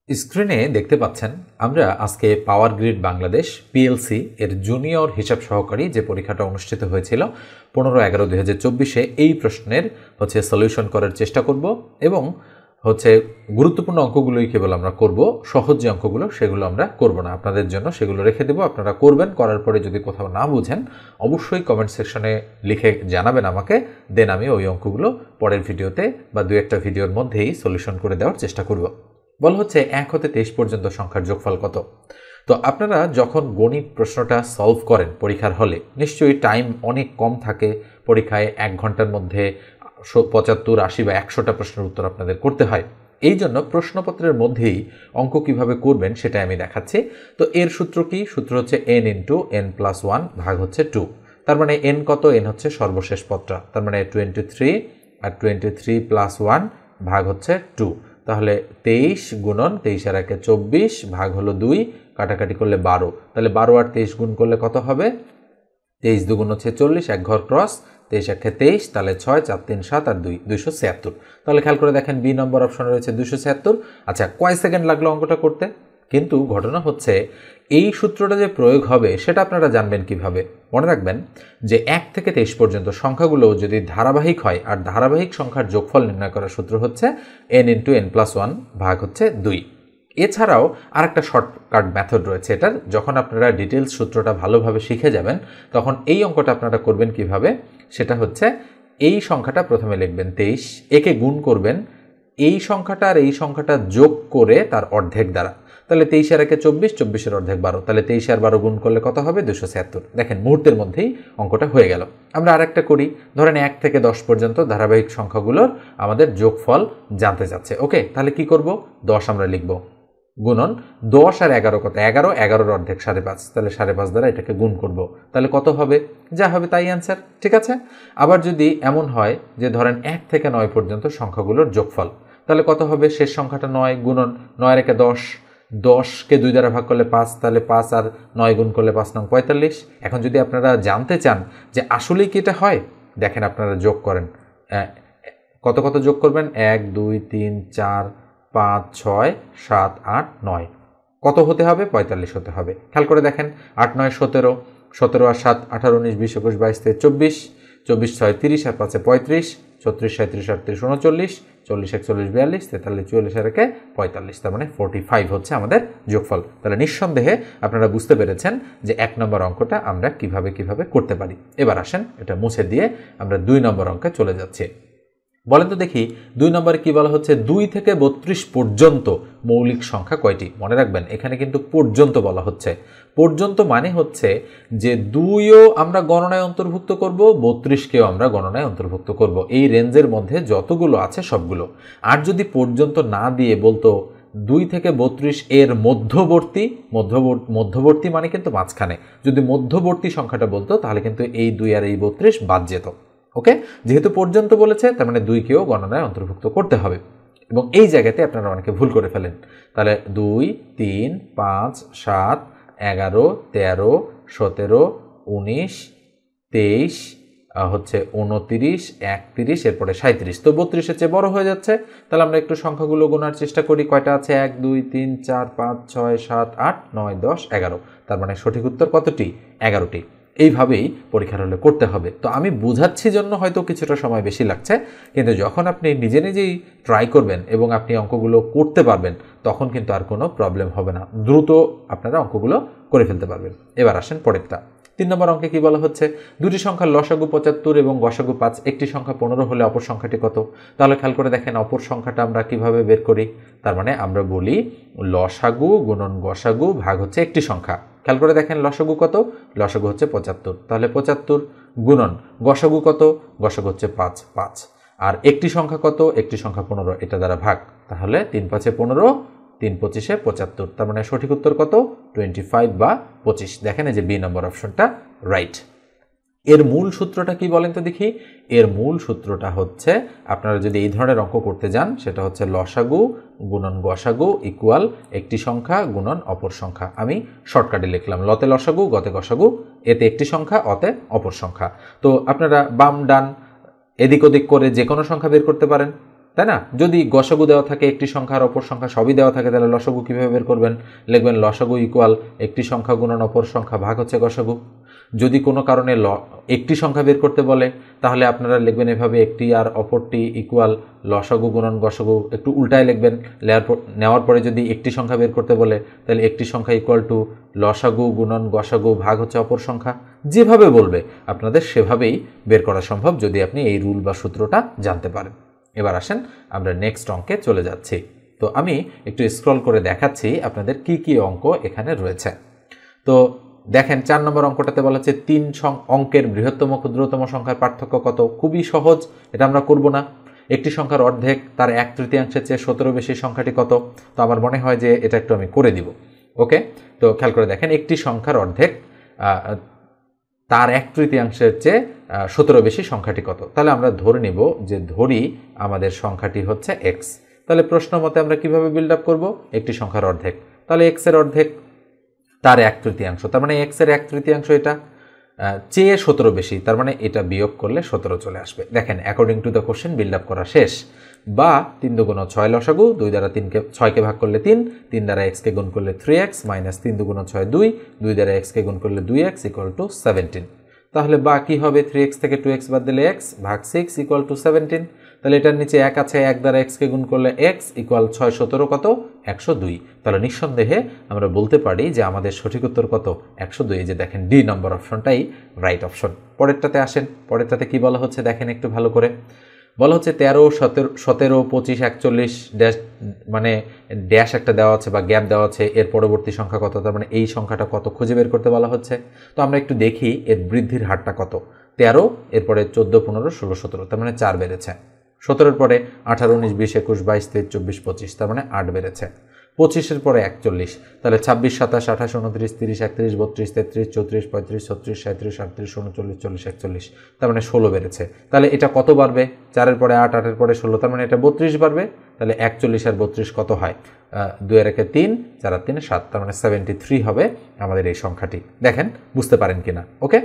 স্ক্রিনে দেখতে পাচ্ছেন আমরা আজকে পাওয়ার গ্রিড বাংলাদেশ পিএলসি এর জুনিয়র হিসাব সহকারী যে পরীক্ষাটা অনুষ্ঠিত হয়েছিল 15/11/2024 এই প্রশ্নের সলিউশন করার চেষ্টা করব এবং গুরুত্বপূর্ণ অঙ্কগুলোই কেবল আমরা করব, সহজ যে অঙ্কগুলো সেগুলো আমরা করব না, আপনাদের জন্য সেগুলো রেখে দেব। আপনারা করবেন, করার পরে যদি কোথাও না বুঝেন অবশ্যই কমেন্ট সেকশনে লিখে জানাবেন আমাকে, দেন আমি ওই অঙ্কগুলো পরের ভিডিওতে বা দু একটা ভিডিওর মধ্যেই সলিউশন করে দেওয়ার চেষ্টা করব। বলা হচ্ছে 1 হতে 23 পর্যন্ত সংখ্যার যোগফল কত। তো আপনারা যখন গণিত প্রশ্নটা সলভ করেন পরীক্ষার হলে নিশ্চয়ই টাইম অনেক কম থাকে, পরীক্ষায় 1 ঘন্টার মধ্যে 75, 80 বা 100টা প্রশ্নের উত্তর আপনাদের করতে হয়। এই জন্য প্রশ্নপত্রের মধ্যেই অঙ্ক কিভাবে করবেন সেটা আমি দেখাচ্ছি। তো এর সূত্র কি? সূত্র হচ্ছে n × n+1 ভাগ হচ্ছে 2। তার মানে n কত? n হচ্ছে সর্বশেষ পদটা, তার মানে 23 আর 23 + 1 ভাগ হচ্ছে 2। তাহলে 23 গুণন 23 আর 1 24 ভাগ হলো 2, কাটাকাটি করলে 12। তাহলে 12 আর 23 গুণ করলে কত হবে? 23 2 গুণ হচ্ছে 40, 1 ঘর ক্রস, 23 1 23, তাহলে 6 4 3 7 আর 2 276। তাহলে খেয়াল করে দেখেন বি নম্বর অপশনে রয়েছে 276। আচ্ছা, কয় সেকেন্ড লাগলো অঙ্কটা করতে? কিন্তু ঘটনা হচ্ছে এই সূত্রটা যে প্রয়োগ হবে সেটা আপনারা জানবেন কিভাবে? মনে রাখবেন যে 1 থেকে 23 পর্যন্ত সংখ্যাগুলো যদি ধারাবাহিক হয়, আর ধারাবাহিক সংখ্যার যোগফল নির্ণয় করার সূত্র হচ্ছে n × n+1 ভাগ হচ্ছে 2। এছাড়াও আরেকটা শর্টকাট মেথড রয়েছে এটার। যখন আপনারা ডিটেলস সূত্রটা ভালোভাবে শিখে যাবেন তখন এই অঙ্কটা আপনারা করবেন কিভাবে? সেটা হচ্ছে এই সংখ্যাটা প্রথমে লিখবেন 23, একে গুণ করবেন এই সংখ্যাটা আর এই সংখ্যাটা যোগ করে তার অর্ধেক দ্বারা। তাহলে 23 আর 1 24, 24 এর অর্ধেক 12, তাহলে 23 আর 12 গুণ করলে কত হবে? 276। দেখেন মুহূর্তের মধ্যেই অঙ্কটা হয়ে গেল। আমরা আরেকটা করি, ধরেন 1 থেকে 10 পর্যন্ত ধারাবাহিক সংখ্যাগুলোর আমাদের যোগফল জানতে চাচ্ছে। ওকে, তাহলে কি করব? 10 আমরা লিখব, গুণন 10 আর 11 কত? 11, 11 অর্ধেক 5.5, তাহলে 5.5 দ্বারা এটাকে গুণ করব। তাহলে কত হবে? যা হবে তাই অ্যান্সার, ঠিক আছে? আবার যদি এমন হয় যে ধরেন 1 থেকে 9 পর্যন্ত সংখ্যাগুলোর যোগফল, তাহলে কত হবে? শেষ সংখ্যাটা 9, গুণন 9 আর 1 10, 10কে 2 দ্বারা ভাগ করলে 5, তাহলে 5 আর 9 গুণ করলে 5 নং 45। এখন যদি আপনারা জানতে চান যে আসলেই কি এটা হয়, দেখেন আপনারা যোগ করেন, কত কত যোগ করবেন? 1 2 3 4 5 6 7 8 9, কত হতে হবে? 45 হতে হবে। খেয়াল করে দেখেন 8 9 17, 17 আর 7 18 19 20 21 22 23 24, 24 6 30 আর 5 35, 36 37 38 39, 40 41 42, 43 44 আর 1 45, তার মানে 45 হচ্ছে আমাদের যোগফল। তাহলে নিঃসন্দেহে আপনারা বুঝতে পেরেছেন যে 1 নম্বর অঙ্কটা আমরা কিভাবে করতে পারি। এবার আসেন এটা মুছে দিয়ে আমরা 2 নম্বর অঙ্কে চলে যাচ্ছি। বলেন তো দেখি 2 নম্বরে কি বলা হচ্ছে? 2 থেকে 32 পর্যন্ত মৌলিক সংখ্যা কয়টি? মনে রাখবেন এখানে কিন্তু পর্যন্ত বলা হচ্ছে। পর্যন্ত মানে হচ্ছে যে 2ও আমরা গণনায় অন্তর্ভুক্ত করব, 32কেও আমরা গণনায় অন্তর্ভুক্ত করব, এই রেঞ্জের মধ্যে যতগুলো আছে সবগুলো। আর যদি পর্যন্ত না দিয়ে বলতো 2 থেকে 32 এর মধ্যবর্তী মানে কিন্তু মাঝখানে, যদি মধ্যবর্তী সংখ্যাটা বলতো তাহলে কিন্তু এই 2 আর এই 32 বাদ যেত। ওকে, যেহেতু পর্যন্ত বলেছে তার মানে 2কেও গণনায় অন্তর্ভুক্ত করতে হবে। এবং এই জায়গাতে আপনারা অনেকে ভুল করে ফেলেন। তাহলে 2 3 5 7 11 13 17 19 23 29 31, এরপরে 37, তো 32-এর চেয়ে বড় হয়ে যাচ্ছে। তাহলে আমরা একটু সংখ্যাগুলো গোনার চেষ্টা করি, কয়টা আছে? 1 2 3 4 5 6 7 8 9 10 11, তার মানে সঠিক উত্তর কতটি? 11টি। এইভাবেই পরীক্ষার হলে করতে হবে। তো আমি বোঝাচ্ছি জন্য হয়তো কিছুটা সময় বেশি লাগছে, কিন্তু যখন আপনি নিজে নিজেই ট্রাই করবেন এবং আপনি অঙ্কগুলো করতে পারবেন তখন কিন্তু আর কোনো প্রবলেম হবে না, দ্রুত আপনারা অঙ্কগুলো করে ফেলতে পারবেন। এবার আসেন পরেরটা। 3 নম্বর অঙ্কে কি বলা হচ্ছে? দুটি সংখ্যার লসাগু 75 এবং গসাগু 5, একটি সংখ্যা 15 হলে অপর সংখ্যাটি কত? তাহলে খেয়াল করে দেখেন অপর সংখ্যাটা আমরা কিভাবে বের করি। তার মানে আমরা বলি লসাগু গুণন গসাগু ভাগ হচ্ছে একটি সংখ্যা। খেয়াল করে দেখেন লসাগু কত? লসাগু হচ্ছে 75, তাহলে 75 গুণন গসাগু কত? গসাগু হচ্ছে 5 5, আর একটি সংখ্যা কত? একটি সংখ্যা 15, এটা দ্বারা ভাগ, তাহলে 3 5 15, 3 25 75, তার মানে সঠিক উত্তর কত? 25 বা 25। দেখেন এই যে বি নম্বর অপশনটা রাইট। এর মূল সূত্রটা কি বলেন তো দেখি? এর মূল সূত্রটা হচ্ছে, আপনারা যদি এই ধরনের অঙ্ক করতে যান সেটা হচ্ছে লসাগু গুণন গসাগু ইকুয়াল একটি সংখ্যা গুণন অপর সংখ্যা। আমি শর্টকাটে লিখলাম, লতে লসাগু গতে গসাগু, এতে একটি সংখ্যা অতে অপর সংখ্যা। তো আপনারা বাম ডান এদিক ওদিক করে যে কোনো সংখ্যা বের করতে পারেন। তাই না? যদি গসাগু দেওয়া থাকে একটি সংখ্যা আর অপর সংখ্যা সবই দেওয়া থাকে, তাহলে লসাগু কীভাবে বের করবেন? লিখবেন লসাগু ইকুয়াল একটি সংখ্যা গুণন অপর সংখ্যা ভাগ হচ্ছে গসাগু। যদি কোনো কারণে একটি সংখ্যা বের করতে বলে তাহলে আপনারা লিখবেন এভাবে, একটি আর অপরটি ইকুয়াল লসাগু গুণন গসাগু, একটু উল্টায় লিখবেন। নেওয়ার পরে যদি একটি সংখ্যা বের করতে বলে তাহলে একটি সংখ্যা ইকুয়াল টু লসাগু গুণন গসাগু ভাগ হচ্ছে অপর সংখ্যা। যেভাবে বলবে আপনাদের সেভাবেই বের করা সম্ভব যদি আপনি এই রুল বা সূত্রটা জানতে পারেন। এবার আসেন আমরা নেক্সট অঙ্কে চলে যাচ্ছি। তো আমি একটু স্ক্রল করে দেখাচ্ছি আপনাদের কি কি অঙ্ক এখানে রয়েছে। তো দেখেন 4 নম্বর অঙ্কটাতে বলা হচ্ছে 3 অঙ্কের বৃহত্তম ক্ষুদ্রতম সংখ্যার পার্থক্য কত। খুবই সহজ, এটা আমরা করব না। একটি সংখ্যার অর্ধেক তার 1/3 চেয়ে 17 বেশি সংখ্যাটি কত। তো আমার মনে হয় যে এটা একটু আমি করে দিব। ওকে, তো খেয়াল করে দেখেন, একটি সংখ্যার অর্ধেক তার 1/3 চেয়ে 17 বেশি সংখ্যাটি কত। তাহলে আমরা ধরে নিব যে ধরি আমাদের সংখ্যাটি হচ্ছে x। তাহলে প্রশ্ন মতে আমরা কিভাবে বিল্ড আপ করবো? একটি সংখ্যার অর্ধেক, তাহলে x এর অর্ধেক তার 1/3, তার মানে x এর 1/3 এটা চেয়ে 17 বেশি, তার মানে এটা বিয়োগ করলে 17 চলে আসবে। দেখেন according to the question build up করা শেষ। বা 3 × 6 লসাগু, 2 দ্বারা 6কে ভাগ করলে 3, 3 দ্বারা x-কে গুণ করলে 3x, মাইনাস 3 × 6 2, 2 দ্বারা x-কে গুণ করলে 2x ইকুয়াল টু 17। তাহলে বা কি হবে? 3x থেকে 2x বাদ দিলে x ভাগ 6 ইকুয়াল টু 17। তাহলে এটার নিচে 1 আছে, 1 দ্বারা x-কে গুণ করলে x ইকুয়াল 6 17 কত? 102। তাহলে নিঃসন্দেহে আমরা বলতে পারি যে আমাদের সঠিক উত্তর কত? 102। এই যে দেখেন ডি নম্বর অপশনটাই রাইট অপশন। পরেরটাতে আসেন, পরেরটাতে কি বলা হচ্ছে দেখেন একটু ভালো করে। বলা হচ্ছে 13 17 25 41 ড্যাশ, মানে ড্যাশ একটা দেওয়া আছে বা গ্যাপ দেওয়া আছে, এর পরবর্তী সংখ্যা কত, তার মানে এই সংখ্যাটা কত খুঁজে বের করতে বলা হচ্ছে। তো আমরা একটু দেখি এর বৃদ্ধির হারটা কত। 13, এরপরে 14 15 16 17, তার মানে 4 বেড়েছে। 17-এর পরে 18 19 20 21 22 23 24 25, তার মানে 8 বেড়েছে। 25-এর পরে 41, তাহলে 26 27 28 29 30 31 32 33 34 35 36 37 38 39 40 41, তার মানে 16 বেড়েছে। তাহলে এটা কত বাড়বে? 4-এর পরে 8 8-এর পরে 16, তার মানে এটা 32 বাড়বে। তাহলে 41 আর 32 কত হয়? 2 আর 1 3, 4 আর 3 7, তার মানে 73 হবে আমাদের এই সংখ্যাটি। দেখেন বুঝতে পারেন কিনা। ওকে,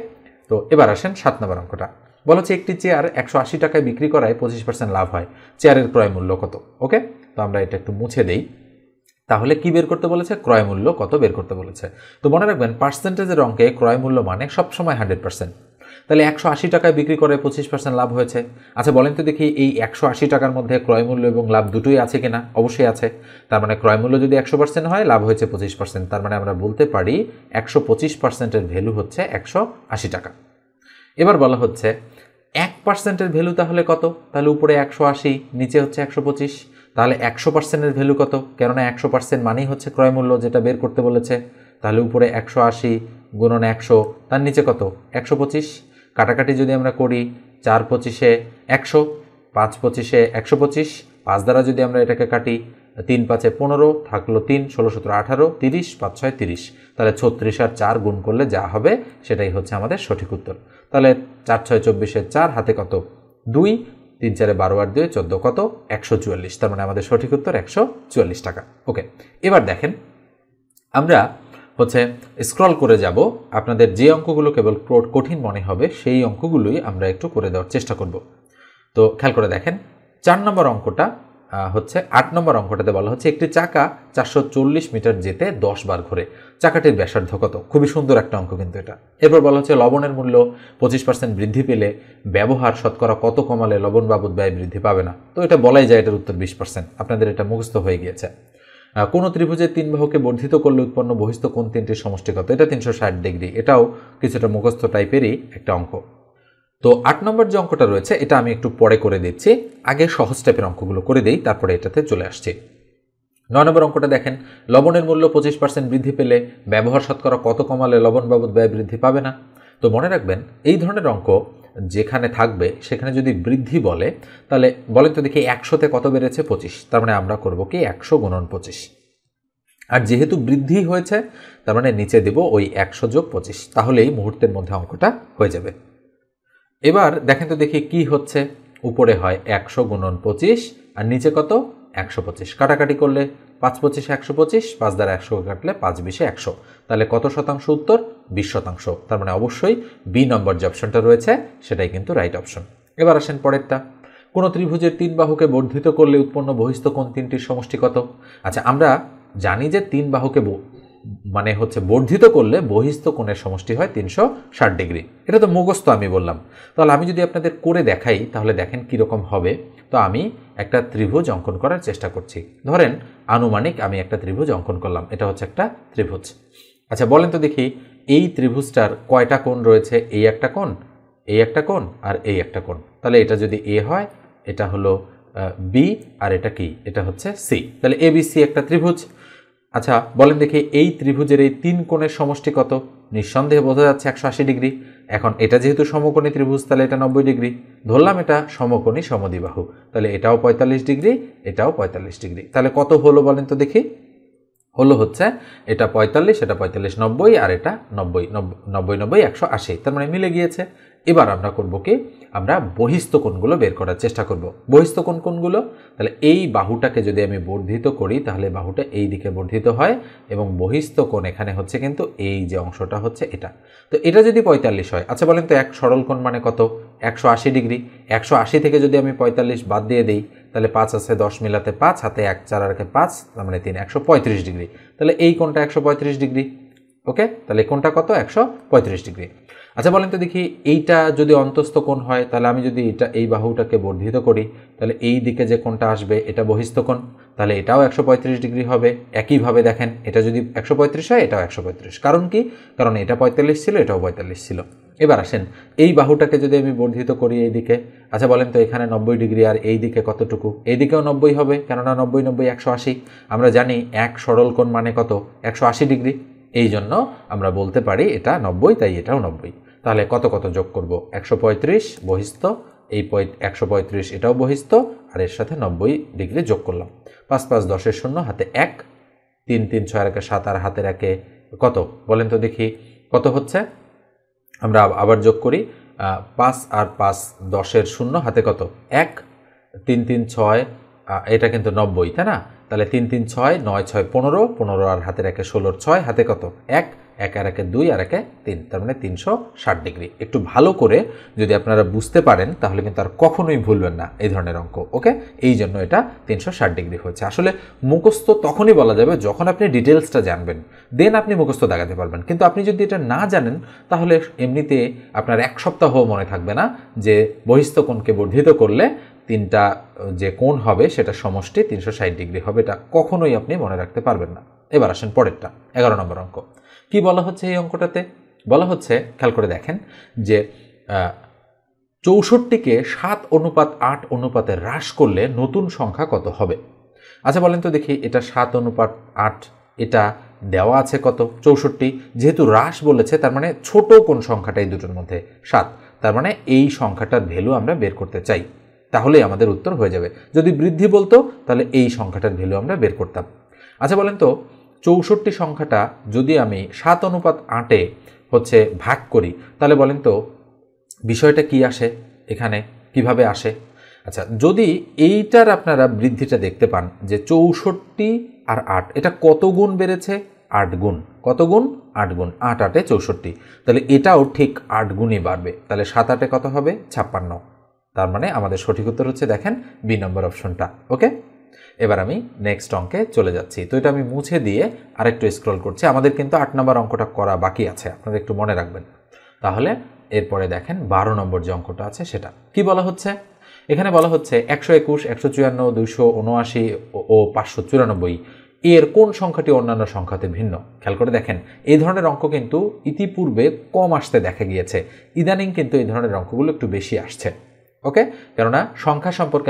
তো এবার আসেন 7 নম্বর অঙ্কটা। বলা হচ্ছে একটি চেয়ার 180 টাকায় বিক্রি করায় 25% লাভ হয়, চেয়ারের ক্রয় মূল্য কত? ওকে, তো আমরা এটা একটু মুছে দেই। তাহলে কি বের করতে বলেছে? ক্রয় মূল্য কত বের করতে বলেছে। তো মনে রাখবেন পার্সেন্টেজের অঙ্কে ক্রয় মূল্য মানে সবসময় 100%। তাহলে 180 টাকায় বিক্রি করে 25% লাভ হয়েছে। আচ্ছা বলেন তো দেখি, এই 180 টাকার মধ্যে ক্রয় মূল্য এবং লাভ দুটোই আছে কিনা? অবশ্যই আছে। তার মানে ক্রয় মূল্য যদি 100% হয়, লাভ হয়েছে 25%, তার মানে আমরা বলতে পারি 125%-এর ভ্যালু হচ্ছে 180 টাকা। এবার বলা হচ্ছে 1%-এর ভ্যালু তাহলে কত? তাহলে উপরে 180, নিচে হচ্ছে 125, তাহলে 100%-এর ভ্যালু কত? কেননা 100% মানেই হচ্ছে ক্রয় মূল্য, যেটা বের করতে বলেছে। তাহলে উপরে 180 গুণন 100, তার নিচে কত? 125। কাটাকাটি যদি আমরা করি, 4 25-এ 100, 5 25-এ 125, 5 দ্বারা যদি আমরা এটাকে কাটি, 3 5-এ 15, থাকলো 3 16 17 18 30, 5 6 30, তাহলে 36 আর 4 গুণ করলে যা হবে সেটাই হচ্ছে আমাদের সঠিক উত্তর। তাহলে 4 6 24-এ 4, হাতে কত? 2, 3 4 12 আর 2 14, কত? 144, তার মানে আমাদের সঠিক উত্তর 144 টাকা। ওকে, এবার দেখেন আমরা হচ্ছে স্ক্রল করে যাব, আপনাদের যে অঙ্কগুলো কেবল কঠিন মনে হবে সেই অঙ্কগুলোই আমরা একটু করে দেওয়ার চেষ্টা করব। তো খেয়াল করে দেখেন 4 নম্বর অঙ্কটা হচ্ছে 8 নম্বর অঙ্কটাতে বলা হচ্ছে একটি চাকা 440 মিটার যেতে 10 বার ঘোরে, চাকাটির ব্যাসার্ধ কত? খুবই সুন্দর একটা অঙ্ক কিন্তু এটা। এরপর বলা হচ্ছে লবণের মূল্য 25% বৃদ্ধি পেলে ব্যবহার শতকরা কত কমালে লবণ বাবদ ব্যয় বৃদ্ধি পাবে না। তো এটা বলাই যায় এটার উত্তর 20%, আপনাদের এটা মুখস্থ হয়ে গিয়েছে। কোন ত্রিভুজের 3 বাহুকে বর্ধিত করলে উৎপন্ন বহিস্থ কোণ 3টির সমষ্টি কত? এটা 360 ডিগ্রি, এটাও কিছুটা মুখস্থ টাইপেরই একটা অঙ্ক। তো 8 নম্বর যে অঙ্কটা রয়েছে এটা আমি একটু পরে করে দিচ্ছি, আগে সহজ টাইপের অঙ্কগুলো করে দিই, তারপরে এটাতে চলে আসছি। 9 নম্বর অঙ্কটা দেখেন, লবণের মূল্য 25% বৃদ্ধি পেলে ব্যবহার শতকরা কত কমালে লবণ বাবদ ব্যয় বৃদ্ধি পাবে না। তো মনে রাখবেন এই ধরনের অঙ্ক যেখানে থাকবে সেখানে যদি বৃদ্ধি বলে, তাহলে বলেন তো দেখি 100-তে কত বেড়েছে? 25, তার মানে আমরা করব কি 100 গুণন 25। আর যেহেতু বৃদ্ধি হয়েছে তার মানে নিচে দেব ওই 100 যোগ 25, তাহলেই মুহূর্তের মধ্যে অঙ্কটা হয়ে যাবে। এবার দেখেন তো দেখি কি হচ্ছে, উপরে হয় 100 গুণন 25 আর নিচে কত? 125। কাটাকাটি করলে 5 25 125, 5 দ্বারা 100 কাটলে 5 20 100, তাহলে কত শতাংশ উত্তর? 20%। তার মানে অবশ্যই বি নম্বর যে অপশনটা রয়েছে সেটাই কিন্তু রাইট অপশন। এবার আসেন পরেরটা। কোনো ত্রিভুজের 3 বাহুকে বর্ধিত করলে উৎপন্ন বহিস্থ কোণ তিনটির সমষ্টি কত? আচ্ছা, আমরা জানি যে 3 বাহুকে মানে হচ্ছে বর্ধিত করলে বহিস্থ কোণের সমষ্টি হয় 360 ডিগ্রি। এটা তো মুখস্থ আমি বললাম। তাহলে আমি যদি আপনাদের করে দেখাই তাহলে দেখেন কীরকম হবে। তো আমি একটা ত্রিভুজ অঙ্কন করার চেষ্টা করছি। ধরেন আনুমানিক আমি একটা ত্রিভুজ অঙ্কন করলাম, এটা হচ্ছে একটা ত্রিভুজ। আচ্ছা বলেন তো দেখি, এই ত্রিভুজটার কয়টা কোণ রয়েছে? এই একটা কোণ, এই একটা কোণ, আর এই একটা কোণ। তাহলে এটা যদি এ হয়, এটা হলো বি, আর এটা কি? এটা হচ্ছে সি। তাহলে এ বি সি একটা ত্রিভুজ। আচ্ছা বলেন দেখি, এই ত্রিভুজের এই 3 কোণের সমষ্টি কত? নিঃসন্দেহে বোঝা যাচ্ছে 180 ডিগ্রি। এখন এটা যেহেতু সমকোণী ত্রিভুজ, তাহলে এটা 90 ডিগ্রি। ধরলাম এটা সমকোণী সমদ্বিবাহু, তাহলে এটাও 45 ডিগ্রি, এটাও 45 ডিগ্রি। তাহলে কত হলো বলেন তো দেখি? হলো হচ্ছে এটা 45, এটা 45, 90, আর এটা 90, 90, 90, 180। তার মানে মিলে গিয়েছে। এবার আমরা করব কি, আমরা বহিস্থ কোণগুলো বের করার চেষ্টা করব। বহিস্থ কোণ কোনগুলো? তাহলে এই বাহুটাকে যদি আমি বর্ধিত করি তাহলে বাহুটা এই দিকে বর্ধিত হয়, এবং বহিস্থ কোণ এখানে হচ্ছে কিন্তু এই যে অংশটা হচ্ছে এটা। তো এটা যদি 45 হয়, আচ্ছা বলেন তো এক সরল কোণ মানে কত? 180 ডিগ্রি। 180 থেকে যদি আমি 45 বাদ দিয়ে দিই, তাহলে 5 আছে 10 মিলাতে 5, হাতে 1 4 আর 5, তার মানে 3, 135 ডিগ্রি। তাহলে এই কোণটা 135 ডিগ্রি। ওকে, তাহলে কোণটা কত? 135 ডিগ্রি। আচ্ছা বলেন তো দেখি, এইটা যদি অন্তস্থ কোণ হয়, তাহলে আমি যদি এই বাহুটাকে বর্ধিত করি, তাহলে এই দিকে যে কোণটা আসবে এটা বহিস্থ কোণ, তাহলে এটাও 135 ডিগ্রি হবে। একইভাবে দেখেন, এটা যদি 135 হয়, এটাও 135। কারণ কি? কারণ এটা 45 ছিল, এটাও 45 ছিল। এবার আসেন, এই বাহুটাকে যদি আমি বর্ধিত করি এই দিকে, আচ্ছা বলেন তো এখানে 90 ডিগ্রি, আর এই দিকে কতটুকু? এই দিকেও 90 হবে, কেননা 90, 90, 180। আমরা জানি এক সরল কোণ মানে কত? 180 ডিগ্রি। এই জন্য আমরা বলতে পারি এটা 90, তাই এটাও 90। তাহলে কত কত যোগ করব? 135 বহিস্থ, এই 135 এটাও বহিস্থ, আর এর সাথে 90 ডিগ্রি যোগ করলাম। 5 5 10 শূন্য, হাতে 1, 3 3 6 1 7, আর হাতের একে কত? বলেন তো দেখি কত হচ্ছে? আমরা আবার যোগ করি, 5 আর 5 10 শূন্য, হাতে কত? 1, 3 3 6, এটা কিন্তু 90, তাই না? তাহলে 3 3 6, 9 6 15, 15 আর হাতের একে 16, 6, হাতে কত? 1, 1 আর একে 2, আর একে 3, তার মানে 360 ডিগ্রি। একটু ভালো করে যদি আপনারা বুঝতে পারেন তাহলে কিন্তু আর কখনোই ভুলবেন না এই ধরনের অঙ্ক। ওকে, এই জন্য এটা 360 ডিগ্রি হয়েছে। আসলে মুখস্থ তখনই বলা যাবে যখন আপনি ডিটেলসটা জানবেন, দেন আপনি মুখস্থ দেখাতে পারবেন। কিন্তু আপনি যদি এটা না জানেন তাহলে এমনিতে আপনার 1 সপ্তাহ মনে থাকবে না যে বহিস্থ কোণকে বর্ধিত করলে 3টা যে কোণ হবে সেটা সমষ্টি 360 ডিগ্রি হবে। এটা কখনোই আপনি মনে রাখতে পারবেন না। এবার আসেন পরেরটা, 11 নম্বর অঙ্ক। কি বলা হচ্ছে এই অঙ্কটাতে? বলা হচ্ছে, খেয়াল করে দেখেন, যে 64কে 7:8 অনুপাতে হ্রাস করলে নতুন সংখ্যা কত হবে? আচ্ছা বলেন তো দেখি, এটা 7:8, এটা দেওয়া আছে কত? 64। যেহেতু হ্রাস বলেছে, তার মানে ছোট কোন সংখ্যাটা এই দুটোর মধ্যে? 7। তার মানে এই সংখ্যাটার ভ্যালু আমরা বের করতে চাই, তাহলেই আমাদের উত্তর হয়ে যাবে। যদি বৃদ্ধি বলতো তাহলে এই সংখ্যাটার ভ্যালু আমরা বের করতাম। আচ্ছা বলেন তো, 64 সংখ্যাটা যদি আমি 7:8 হচ্ছে ভাগ করি, তাহলে বলেন তো বিষয়টা কি আসে এখানে, কিভাবে আসে? আচ্ছা, যদি এইটার আপনারা বৃদ্ধিটা দেখতে পান যে 64 আর 8, এটা কত গুণ বেড়েছে? 8 গুণ। কত গুণ? 8 গুণ। 8 8 64, তাহলে এটাও ঠিক 8 গুণই বাড়বে। তাহলে 7 8 কত হবে? 56। তার মানে আমাদের সঠিক উত্তর হচ্ছে দেখেন বি নম্বর অপশনটা। ওকে, এবার আমি নেক্সট অঙ্কে চলে যাচ্ছি। তো এটা আমি মুছে দিয়ে আরেকটু স্ক্রল করছি। আমাদের কিন্তু 8 নম্বর অঙ্কটা করা বাকি আছে, আপনারা একটু মনে রাখবেন। তাহলে এরপরে দেখেন 12 নম্বর যে অঙ্কটা আছে সেটা কি বলা হচ্ছে? এখানে বলা হচ্ছে 121, 154, 279 ও 594 এর কোন সংখ্যাটি অন্যান্য সংখ্যাতে ভিন্ন? খেয়াল করে দেখেন, এই ধরনের অঙ্ক কিন্তু ইতিপূর্বে কম আসতে দেখা গিয়েছে, ইদানিং কিন্তু এই ধরনের অঙ্কগুলো একটু বেশি আসছে। ওকে, কেননা সংখ্যা সম্পর্কে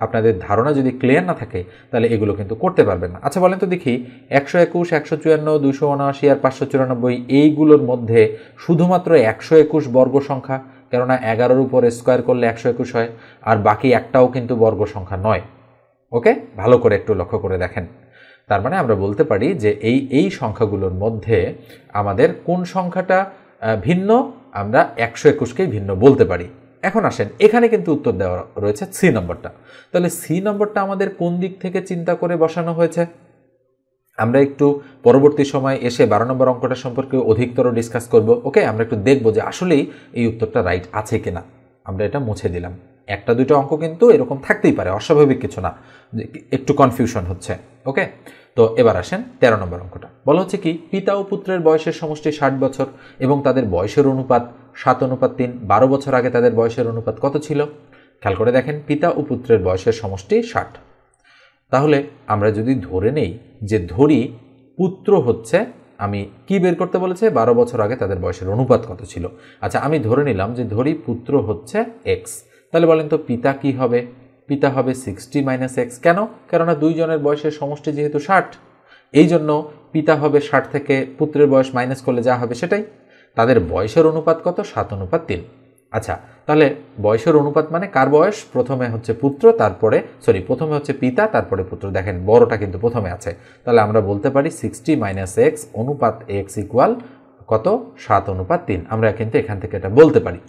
আপনাদের ধারণা যদি ক্লিয়ার না থাকে তাহলে এগুলো কিন্তু করতে পারবেন না। আচ্ছা বলেন তো দেখি, 121, 154, 279 আর 594 এইগুলোর মধ্যে শুধুমাত্র 121 বর্গ সংখ্যা, কেননা 11-র উপরে স্কোয়ার করলে 121 হয়, আর বাকি একটাও কিন্তু বর্গ সংখ্যা নয়। ওকে, ভালো করে একটু লক্ষ্য করে দেখেন। তার মানে আমরা বলতে পারি যে এই সংখ্যাগুলোর মধ্যে আমাদের কোন সংখ্যাটা ভিন্ন? আমরা 121কেই ভিন্ন বলতে পারি। এখন আসেন, এখানে কিন্তু উত্তর দেওয়া রয়েছে সি নম্বরটা। তাহলে সি নম্বরটা আমাদের কোন দিক থেকে চিন্তা করে বসানো হয়েছে? আমরা একটু পরবর্তী সময় এসে 12 নম্বর অঙ্কটা সম্পর্কে অধিকতর ডিসকাস করব। ওকে, আমরা একটু দেখব যে আসলেই এই উত্তরটা রাইট আছে কিনা। আমরা এটা মুছে দিলাম। একটা দুটো অঙ্ক কিন্তু এরকম থাকতেই পারে, অস্বাভাবিক কিছু না, একটু কনফিউশন হচ্ছে। ওকে, তো এবার আসেন 13 নম্বর অঙ্কটা। বলা হচ্ছে কি, পিতা ও পুত্রের বয়সের সমষ্টি 60 বছর এবং তাদের বয়সের অনুপাত 7:3। 12 বছর আগে তাদের বয়সের অনুপাত কত ছিল? খেয়াল করে দেখেন, পিতা ও পুত্রের বয়সের সমষ্টি 60। তাহলে আমরা যদি ধরে নেই যে ধরি পুত্র হচ্ছে, আমি কি বের করতে বলেছে, 12 বছর আগে তাদের বয়সের অনুপাত কত ছিল। আচ্ছা, আমি ধরে নিলাম যে ধরি পুত্র হচ্ছে এক্স, তাহলে বলেন তো পিতা কি হবে? পিতা হবে 60 - x। কেন? কেননা দুইজনের বয়সের সমষ্টি যেহেতু 60, এই জন্য পিতা হবে 60 থেকে পুত্রের বয়স মাইনাস করলে যা হবে সেটাই। তাদের বয়সের অনুপাত কত? 7:3। আচ্ছা, তাহলে বয়সের অনুপাত মানে কার বয়স? প্রথমে হচ্ছে পুত্র, তারপরে প্রথমে হচ্ছে পিতা, তারপরে পুত্র। দেখেন বড়টা কিন্তু প্রথমে আছে, তাহলে আমরা বলতে পারি 60 - x অনুপাত x ইকুয়াল কত? 7:3। আমরা কিন্তু এখান থেকে এটা বলতে পারি।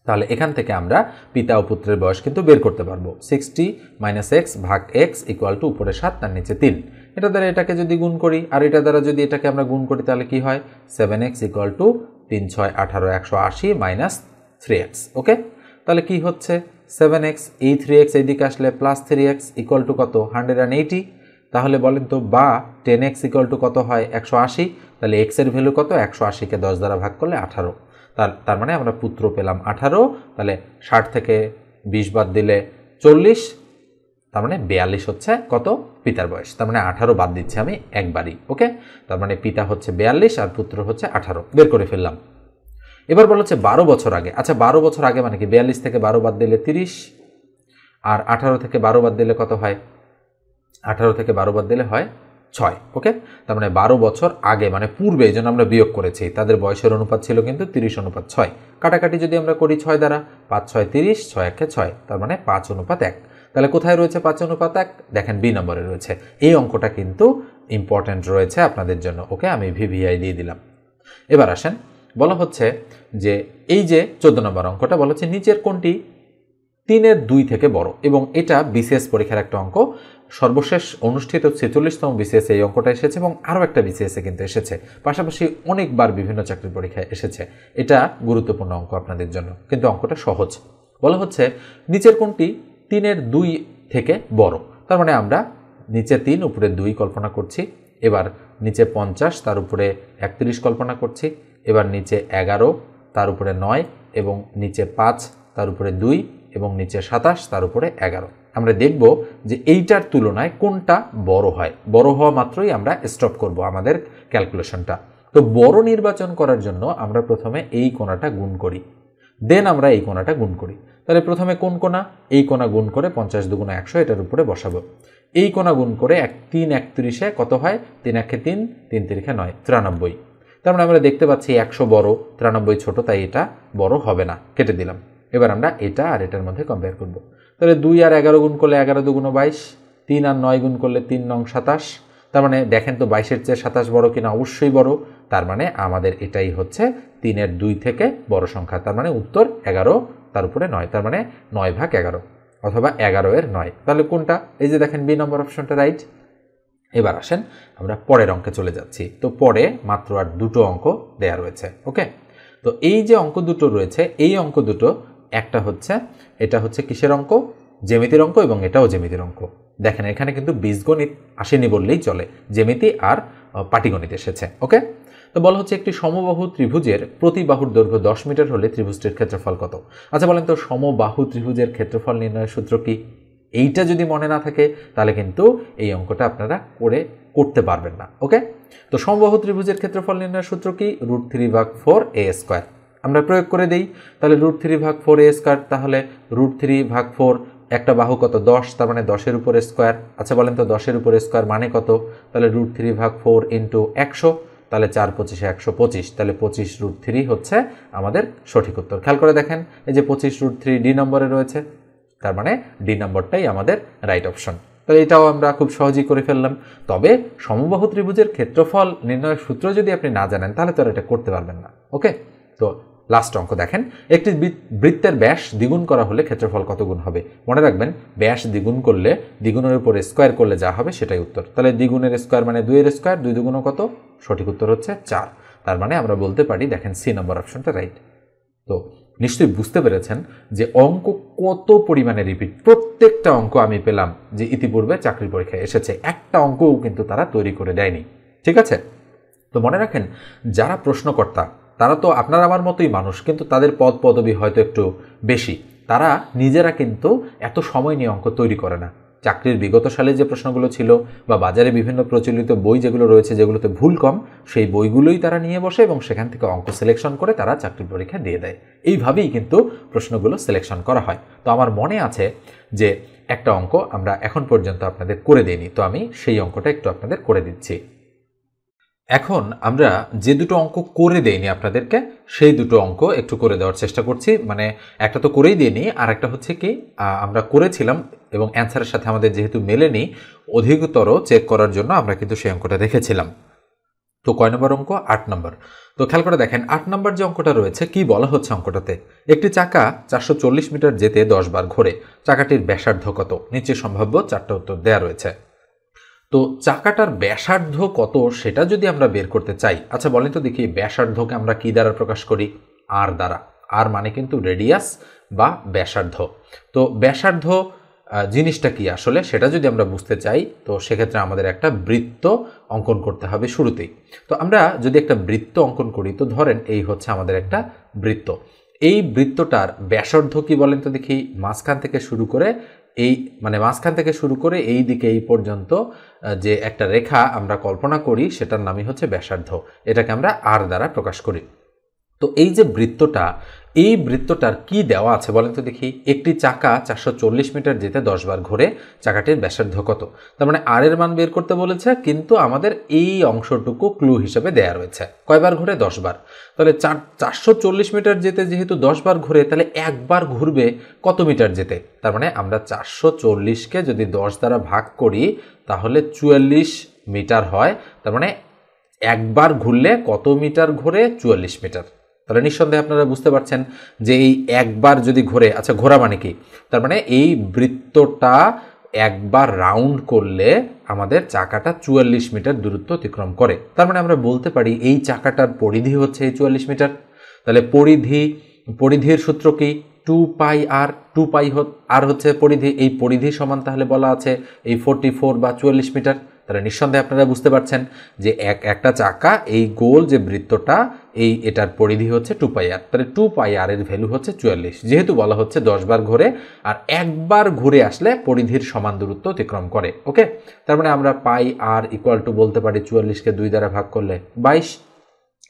তাহলে এখান থেকে আমরা পিতা ও পুত্রের বয়স কিন্তু বের করতে পারবো। 60 - x ভাগ x ইকুয়াল টু উপরে 7, তার নিচে 3। এটা দ্বারা এটাকে যদি গুণ করি আর এটা দ্বারা যদি এটাকে আমরা গুণ করি, তাহলে কি হয়? 7x equal to 3 × 6 = 18, 180 minus 3x। ওকে, তাহলে কি হচ্ছে? 7x, এই 3x এইদিকে আসলে প্লাস 3x ইকুয়াল টু কত? 180। তাহলে বলেন তো, বা 10x ইকুয়াল টু কত হয়? 180। তাহলে x এর ভ্যালু কত? 180কে 10 দ্বারা ভাগ করলে 18। তার মানে আমরা পুত্র পেলাম 18। তাহলে 60 থেকে 20 বাদ দিলে 40, তার মানে 42 হচ্ছে কত? পিতার বয়স। তার মানে 18 বাদ দিচ্ছি আমি একবারই। ওকে, তার মানে পিতা হচ্ছে 42 আর পুত্র হচ্ছে 18, বের করে ফেললাম। এবার বলা হচ্ছে 12 বছর আগে। আচ্ছা, 12 বছর আগে মানে কি? 42 থেকে 12 বাদ দিলে 30, আর 18 থেকে 12 বাদ দিলে কত হয়? 18 থেকে 12 বাদ দিলে হয় 6। ওকে, তার মানে 12 বছর আগে মানে পূর্বে, এই জন্য আমরা বিয়োগ করেছি। তাদের বয়সের অনুপাত ছিল কিন্তু 30:6। কাটাকাটি যদি আমরা করি 6 দ্বারা, 5 × 6 = 30, 6 × 1 = 6, তার মানে 5:1। তাহলে কোথায় রয়েছে 5:1? দেখেন বি নম্বরে রয়েছে। এই অঙ্কটা কিন্তু ইম্পর্টেন্ট রয়েছে আপনাদের জন্য। ওকে, আমি ভিভিআই দিয়ে দিলাম। এবার আসেন, বলা হচ্ছে যে এই যে 14 নম্বর অঙ্কটা, বলা হচ্ছে নিচের কোনটি 3/2 থেকে বড়? এবং এটা বিসিএস পরীক্ষার একটা অঙ্ক। সর্বশেষ অনুষ্ঠিত 46তম বিসিএস এই অঙ্কটা এসেছে এবং আরও একটা বিসিএসে কিন্তু এসেছে, পাশাপাশি অনেকবার বিভিন্ন চাকরির পরীক্ষায় এসেছে। এটা গুরুত্বপূর্ণ অঙ্ক আপনাদের জন্য, কিন্তু অঙ্কটা সহজ। বলা হচ্ছে নিচের কোনটি 3/2 থেকে বড়? তার মানে আমরা নিচে 3 উপরে 2 কল্পনা করছি, এবার নিচে 50 তার উপরে 31 কল্পনা করছি, এবার নিচে 11 তার উপরে 9 এবং নিচে 5 তার উপরে 2 এবং নিচে 27 তার উপরে 11। আমরা দেখব যে এইটার তুলনায় কোনটা বড় হয়। বড় হওয়া মাত্রই আমরা স্টপ করব আমাদের ক্যালকুলেশনটা। তো বড় নির্বাচন করার জন্য আমরা প্রথমে এই কোণাটা গুণ করি, দেন আমরা এই কোণাটা গুণ করি। তাহলে প্রথমে কোন কোণা? এই কোণা গুণ করে 50 × 2 = 100 এটার উপরে বসাবো। এই কোণা গুণ করে 3 × 31 কত হয়? 3 × 1 = 3, 3 × 3 = 9, 93। তার মানে আমরা দেখতে পাচ্ছি 100 বড়, 93 ছোট, তাই এটা বড় হবে না, কেটে দিলাম। এবার আমরা এটা আর এটার মধ্যে কম্পেয়ার করব। তাহলে 2 আর 11 গুণ করলে 11 × 2 = 22, 3 আর 9 গুণ করলে 3 × 9 = 27। তার মানে দেখেন তো 22-এর চেয়ে 27 বড় কিনা? অবশ্যই বড়। তার মানে আমাদের এটাই হচ্ছে 3/2 থেকে বড় সংখ্যা। তার মানে উত্তর 11 তার উপরে 9, তার মানে 9/11 অথবা 11/9। তাহলে কোনটা? এই যে দেখেন বি নম্বর অপশনটা রাইট। এবার আসেন আমরা পরের অঙ্কে চলে যাচ্ছি। তো পরে মাত্র আর দুটো অঙ্ক দেয়া রয়েছে। ওকে, তো এই যে অঙ্ক দুটো রয়েছে, এই অঙ্ক দুটো একটা হচ্ছে, এটা হচ্ছে কিসের অঙ্ক? জ্যামিতির অঙ্ক, এবং এটাও জ্যামিতির অঙ্ক। দেখেন এখানে কিন্তু বীজগণিত আসেনি বললেই চলে, জ্যামিতি আর পাটিগণিত এসেছে। ওকে, তো বলা হচ্ছে একটি সমবাহু ত্রিভুজের প্রতি বাহুর দৈর্ঘ্য 10 মিটার হলে ত্রিভুজটির ক্ষেত্রফল কত? আচ্ছা বলেন তো, সমবাহু ত্রিভুজের ক্ষেত্রফল নির্ণয়ের সূত্র কি? এইটা যদি মনে না থাকে তাহলে কিন্তু এই অঙ্কটা আপনারা করতে পারবেন না। ওকে, তো সমবাহু ত্রিভুজের ক্ষেত্রফল নির্ণয়ের সূত্র কি? √3/4a²। আমরা প্রয়োগ করে দেই, তাহলে √3/4a², তাহলে √3/4, একটা বাহু কত? 10, তার মানে 10-এর উপরে স্কোয়ার। আচ্ছা বলেন তো 10-এর উপরে স্কোয়ার মানে কত? তাহলে √3/4 × 100, তাহলে 4 × 25 = 125, তাহলে 25√3 হচ্ছে আমাদের সঠিক উত্তর। খেয়াল করে দেখেন, এই যে 25√3 ডি নম্বরে রয়েছে, তার মানে ডি নম্বরটাই আমাদের রাইট অপশন। তাহলে এটাও আমরা খুব সহজেই করে ফেললাম। তবে সমবাহু ত্রিভুজের ক্ষেত্রফল নির্ণয়ের সূত্র যদি আপনি না জানেন তাহলে তো আর এটা করতে পারবেন না। ওকে, তো লাস্ট অঙ্ক দেখেন, একটি বৃত্তের ব্যাস দ্বিগুণ করা হলে ক্ষেত্রফল কত গুণ হবে? মনে রাখবেন, ব্যাস দ্বিগুণ করলে দ্বিগুণের উপরে স্কোয়ার করলে যা হবে সেটাই উত্তর। তাহলে দ্বিগুণের স্কোয়ার মানে 2-এর স্কোয়ার, 2 দুগুণ কত? সঠিক উত্তর হচ্ছে 4। তার মানে আমরা বলতে পারি, দেখেন সি নম্বর অপশনটা রাইট। তো নিশ্চয়ই বুঝতে পেরেছেন যে অঙ্ক কত পরিমাণে রিপিট। প্রত্যেকটা অঙ্ক আমি পেলাম যে ইতিপূর্বে চাকরির পরীক্ষায় এসেছে, একটা অঙ্কও কিন্তু তারা তৈরি করে দেয়নি। ঠিক আছে, তো মনে রাখেন যারা প্রশ্নকর্তা তারা তো আপনার আমার মতোই মানুষ, কিন্তু তাদের পদ পদবি হয়তো একটু বেশি। তারা নিজেরা কিন্তু এত সময় নিয়ে অঙ্ক তৈরি করে না। চাকরির বিগত সালে যে প্রশ্নগুলো ছিল বা বাজারে বিভিন্ন প্রচলিত বই যেগুলো রয়েছে যেগুলোতে ভুল কম, সেই বইগুলোই তারা নিয়ে বসে এবং সেখান থেকে অঙ্ক সিলেকশন করে তারা চাকরির পরীক্ষা দিয়ে দেয়। এইভাবেই কিন্তু প্রশ্নগুলো সিলেকশন করা হয়। তো আমার মনে আছে যে একটা অঙ্ক আমরা এখন পর্যন্ত আপনাদের করে দিইনি, তো আমি সেই অঙ্কটা একটু আপনাদের করে দিচ্ছি। এখন আমরা যে দুটো অঙ্ক করে দেইনি আপনাদেরকে, সেই দুটো অঙ্ক একটু করে দেওয়ার চেষ্টা করছি। মানে একটা তো করেই দিইনি, আর একটা হচ্ছে কি আমরা করেছিলাম এবং অ্যান্সারের সাথে আমাদের যেহেতু মেলেনি, অধিকতর চেক করার জন্য আমরা কিন্তু সেই অঙ্কটা রেখেছিলাম। তো কয় নম্বর অঙ্ক? 8 নম্বর। তো খেয়াল করে দেখেন 8 নম্বর যে অঙ্কটা রয়েছে, কি বলা হচ্ছে অঙ্কটাতে, একটি চাকা 440 মিটার যেতে 10 বার ঘোরে, চাকাটির ব্যাসার্ধ কত? নিচে সম্ভাব্য 4টা উত্তর দেয়া রয়েছে। তো চাকাটার ব্যাসার্ধ কত সেটা যদি আমরা বের করতে চাই, আচ্ছা বলেন তো দেখি ব্যাসার্ধকে আমরা কি দ্বারা প্রকাশ করি? আর দ্বারা। আর মানে কিন্তু রেডিয়াস বা ব্যাসার্ধ। তো ব্যাসার্ধ জিনিসটা কি আসলে সেটা যদি আমরা বুঝতে চাই, তো সেক্ষেত্রে আমাদের একটা বৃত্ত অঙ্কন করতে হবে শুরুতেই। তো আমরা যদি একটা বৃত্ত অঙ্কন করি, তো ধরেন এই হচ্ছে আমাদের একটা বৃত্ত। এই বৃত্তটার ব্যাসার্ধ কি বলেন তো দেখি? মাঝখান থেকে শুরু করে মাঝখান থেকে শুরু করে এই দিকে এই পর্যন্ত যে একটা রেখা আমরা কল্পনা করি সেটার নামই হচ্ছে ব্যাসার্ধ। এটাকে আমরা আর দ্বারা প্রকাশ করি। তো এই যে বৃত্তটা, এই বৃত্তটার কি দেওয়া আছে বলেন তো দেখি? একটি চাকা 440 মিটার যেতে 10 বার ঘুরে, চাকাটির ব্যাসার্ধ কত? তার মানে আর এর মান বের করতে বলেছে, কিন্তু আমাদের এই অংশটুকু ক্লু হিসেবে দেয়া রয়েছে। কয়বার ঘুরে? 10 বার। তাহলে 440 মিটার যেতে যেহেতু 10 বার ঘুরে, তাহলে একবার ঘুরবে কত মিটার যেতে? তার মানে আমরা 440কে যদি 10 দ্বারা ভাগ করি তাহলে 44 মিটার হয়। তার মানে একবার ঘুরলে কত মিটার ঘুরে? 44 মিটার। তাহলে নিঃসন্দেহে আপনারা বুঝতে পারছেন যে এই একবার যদি ঘোরে, আচ্ছা ঘোরা মানে কি? তার মানে এই বৃত্তটা একবার রাউন্ড করলে আমাদের চাকাটা 44 মিটার দূরত্ব অতিক্রম করে। তার মানে আমরা বলতে পারি এই চাকাটার পরিধি হচ্ছে এই 44 মিটার। তাহলে পরিধির সূত্র কি? 2 পাই আর। 2 পাই আর হচ্ছে পরিধি। এই পরিধি সমান তাহলে বলা আছে এই 44 বা 44 মিটার। তাহলে নিঃসন্দেহে আপনারা বুঝতে পারছেন যে একটা চাকা এই গোল যে বৃত্তটা এটার পরিধি হচ্ছে 2 পাই আর। তাহলে 2 পাই আর এর ভ্যালু হচ্ছে 44, যেহেতু বলা হচ্ছে 10 বার ঘুরে আর একবার ঘুরে আসলে পরিধির সমান দূরত্ব অতিক্রম করে। ওকে, তার মানে আমরা পাই আর ইকুয়াল টু বলতে পারি 44কে 2 দ্বারা ভাগ করলে 22।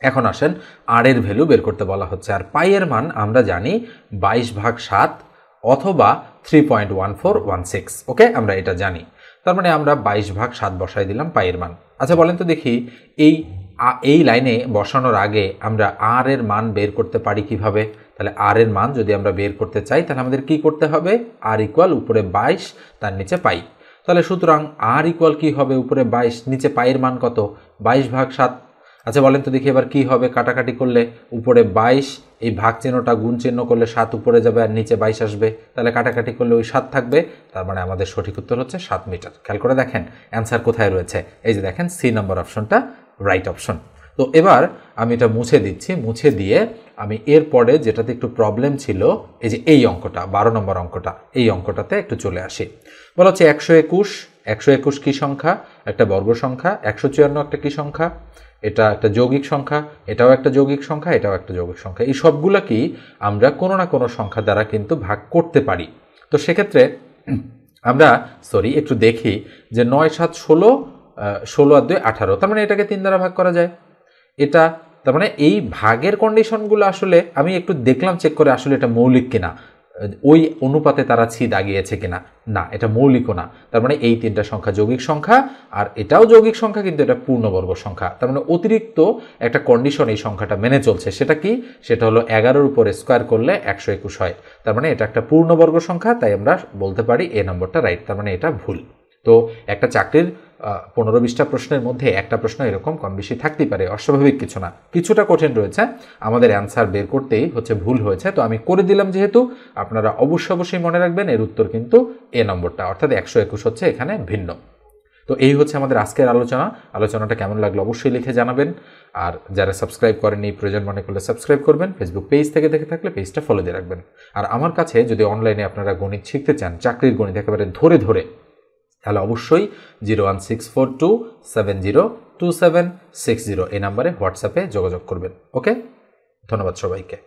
এখন আসেন আর এর ভ্যালু বের করতে বলা হচ্ছে, আর পাই এর মান আমরা জানি 22/7 অথবা 3.1416। ওকে, আমরা এটা জানি। তার মানে আমরা 22/7 বসাই দিলাম পাইয়ের মান। আচ্ছা বলেন তো দেখি এই লাইনে বসানোর আগে আমরা আর এর মান বের করতে পারি কিভাবে? তাহলে আর এর মান যদি আমরা বের করতে চাই তাহলে আমাদের কি করতে হবে? আর ইকুয়াল উপরে 22 তার নিচে পাই। তাহলে সুতরাং আর ইকুয়াল কি হবে? উপরে 22 নিচে পাইয়ের মান কত? 22/7। আচ্ছা বলেন তো দেখি এবার কি হবে? কাটাকাটি করলে উপরে 22, এই ভাগ চিহ্নটা গুণ চিহ্ন করলে 7 উপরে যাবে আর নিচে 22 আসবে। তাহলে কাটাকাটি করলে ওই 7 থাকবে। তার মানে আমাদের সঠিক উত্তর হচ্ছে 7 মিটার। খেয়াল করে দেখেন অ্যান্সার কোথায় রয়েছে। এই যে দেখেন সি নম্বর অপশনটা রাইট অপশন। তো এবার আমি এটা মুছে দিচ্ছি। মুছে দিয়ে আমি এরপরে যেটাতে একটু প্রবলেম ছিল, এই যে এই অঙ্কটা 12 নম্বর অঙ্কটা, এই অঙ্কটাতে একটু চলে আসি। বলা হচ্ছে 121 কি সংখ্যা? একটা বর্গ সংখ্যা। 154 একটা কি সংখ্যা? এটা একটা যৌগিক সংখ্যা। এটাও একটা যৌগিক সংখ্যা, এটাও একটা যৌগিক সংখ্যা। এই সবগুলোকেই আমরা কোনো না কোনো সংখ্যা দ্বারা কিন্তু ভাগ করতে পারি। তো সেক্ষেত্রে আমরা একটু দেখি যে 9 7 16, 16 আর 2 18, তার মানে এটাকে 3 দ্বারা ভাগ করা যায়। এটা তার মানে এই ভাগের কন্ডিশনগুলো আসলে আমি একটু দেখলাম চেক করে, আসলে এটা মৌলিক কিনা, ওই অনুপাতে তারা দাগিয়েছে কিনা। না, এটা মৌলিকও না। তার মানে এই 3টা সংখ্যা যৌগিক সংখ্যা, আর এটাও যৌগিক সংখ্যা, কিন্তু এটা পূর্ণবর্গ সংখ্যা। তার মানে অতিরিক্ত একটা কন্ডিশন এই সংখ্যাটা মেনে চলছে। সেটা কি? সেটা হলো 11-র উপরে স্কোয়ার করলে 121 হয়। তার মানে এটা একটা পূর্ণবর্গ সংখ্যা, তাই আমরা বলতে পারি এ নম্বরটা রাইট। তার মানে এটা ভুল। তো একটা চাকরির 15-20টা প্রশ্নের মধ্যে একটা প্রশ্ন এরকম কম বেশি থাকতেই পারে, অস্বাভাবিক কিছু না। কিছুটা কঠিন রয়েছে, আমাদের অ্যান্সার বের করতেই হচ্ছে ভুল হয়েছে। তো আমি করে দিলাম যেহেতু, আপনারা অবশ্যই মনে রাখবেন এর উত্তর কিন্তু এ নম্বরটা, অর্থাৎ 121 হচ্ছে এখানে ভিন্ন। তো এই হচ্ছে আমাদের আজকের আলোচনাটা কেমন লাগলো অবশ্যই লিখে জানাবেন। আর যারা সাবস্ক্রাইব করেননি প্রয়োজন মনে করলে সাবস্ক্রাইব করবেন, ফেসবুক পেজ থেকে দেখে থাকলে পেজটা ফলো দিয়ে রাখবেন। আর আমার কাছে যদি অনলাইনে আপনারা গণিত শিখতে চান, চাকরির গণিত একেবারে ধরে ধরে, তাহলে অবশ্যই 01642702760 এই নাম্বারে হোয়াটসঅ্যাপে যোগাযোগ করবেন। ওকে, ধন্যবাদ সবাইকে।